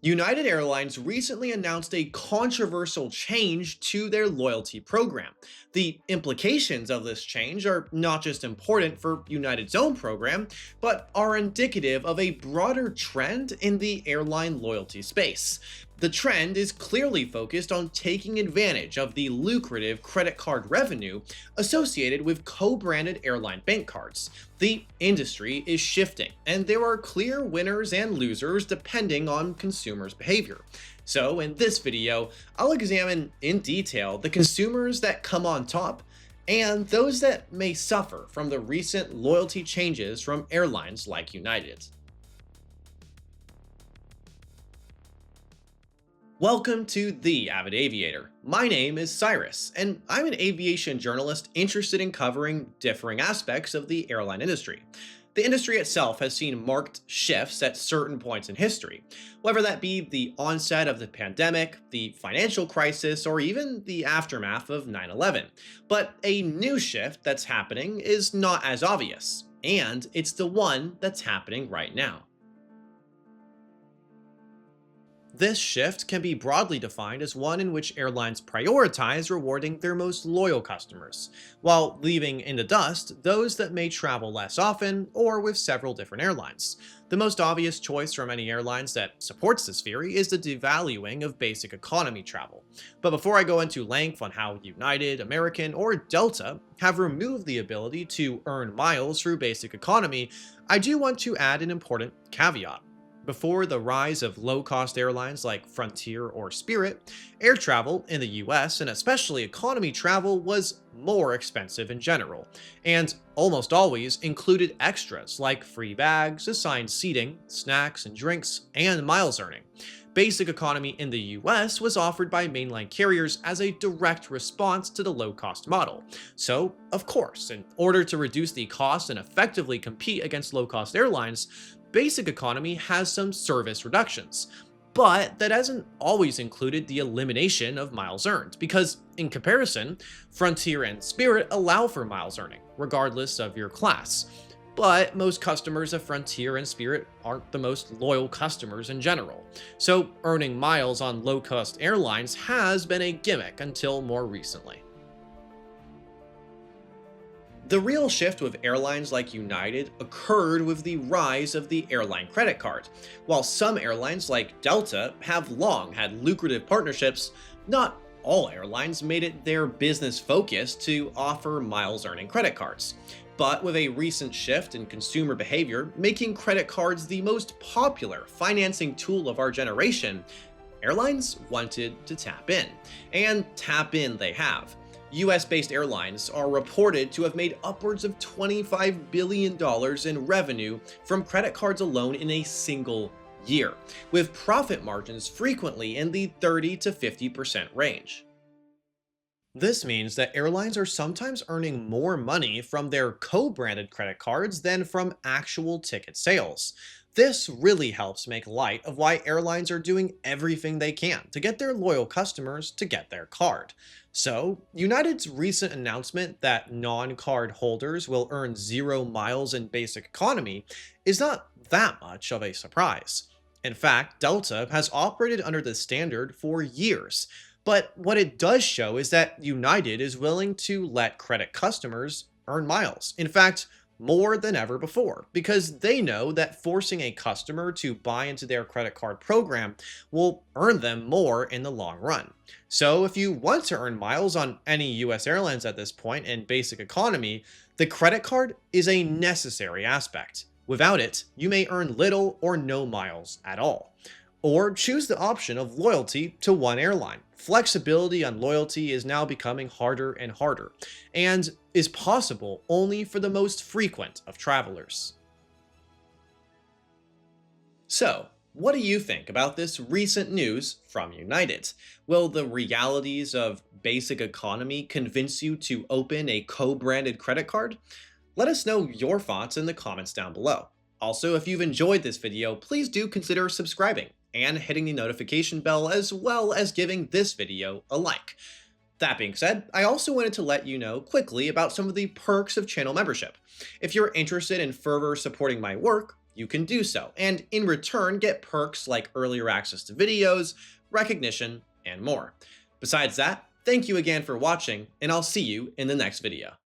United Airlines recently announced a controversial change to their loyalty program. The implications of this change are not just important for United's own program, but are indicative of a broader trend in the airline loyalty space. The trend is clearly focused on taking advantage of the lucrative credit card revenue associated with co-branded airline bank cards. The industry is shifting, and there are clear winners and losers depending on consumers' behavior. So, in this video, I'll examine in detail the consumers that come on top and those that may suffer from the recent loyalty changes from airlines like United. Welcome to The Avid Aviator. My name is Cyrus, and I'm an aviation journalist interested in covering differing aspects of the airline industry. The industry itself has seen marked shifts at certain points in history, whether that be the onset of the pandemic, the financial crisis, or even the aftermath of 9/11. But a new shift that's happening is not as obvious, and it's the one that's happening right now. This shift can be broadly defined as one in which airlines prioritize rewarding their most loyal customers, while leaving in the dust those that may travel less often or with several different airlines. The most obvious choice from many airlines that supports this theory is the devaluing of basic economy travel. But before I go into length on how United, American, or Delta have removed the ability to earn miles through basic economy, I do want to add an important caveat. Before the rise of low-cost airlines like Frontier or Spirit, air travel in the US, and especially economy travel, was more expensive in general, and almost always included extras like free bags, assigned seating, snacks and drinks, and miles earning. Basic economy in the US was offered by mainline carriers as a direct response to the low-cost model. So, of course, in order to reduce the cost and effectively compete against low-cost airlines, basic economy has some service reductions, but that hasn't always included the elimination of miles earned, because in comparison, Frontier and Spirit allow for miles earning, regardless of your class. But most customers of Frontier and Spirit aren't the most loyal customers in general, so earning miles on low-cost airlines has been a gimmick until more recently. The real shift with airlines like United occurred with the rise of the airline credit card. While some airlines like Delta have long had lucrative partnerships, not all airlines made it their business focus to offer miles earning credit cards. But with a recent shift in consumer behavior, making credit cards the most popular financing tool of our generation, airlines wanted to tap in. And tap in they have. US-based airlines are reported to have made upwards of $25 billion in revenue from credit cards alone in a single year, with profit margins frequently in the 30 to 50% range. This means that airlines are sometimes earning more money from their co-branded credit cards than from actual ticket sales. This really helps make light of why airlines are doing everything they can to get their loyal customers to get their card. So, United's recent announcement that non-card holders will earn 0 miles in basic economy is not that much of a surprise. In fact, Delta has operated under this standard for years. But what it does show is that United is willing to let credit customers earn miles. In fact, more than ever before, because they know that forcing a customer to buy into their credit card program will earn them more in the long run. So if you want to earn miles on any US airlines at this point in basic economy, the credit card is a necessary aspect. Without it, you may earn little or no miles at all. Or choose the option of loyalty to one airline. Flexibility on loyalty is now becoming harder and harder, and is possible only for the most frequent of travelers. So, what do you think about this recent news from United? Will the realities of basic economy convince you to open a co-branded credit card? Let us know your thoughts in the comments down below. Also, if you've enjoyed this video, please do consider subscribing and hitting the notification bell, as well as giving this video a like. That being said, I also wanted to let you know quickly about some of the perks of channel membership. If you're interested in further supporting my work, you can do so, and in return get perks like earlier access to videos, recognition, and more. Besides that, thank you again for watching, and I'll see you in the next video.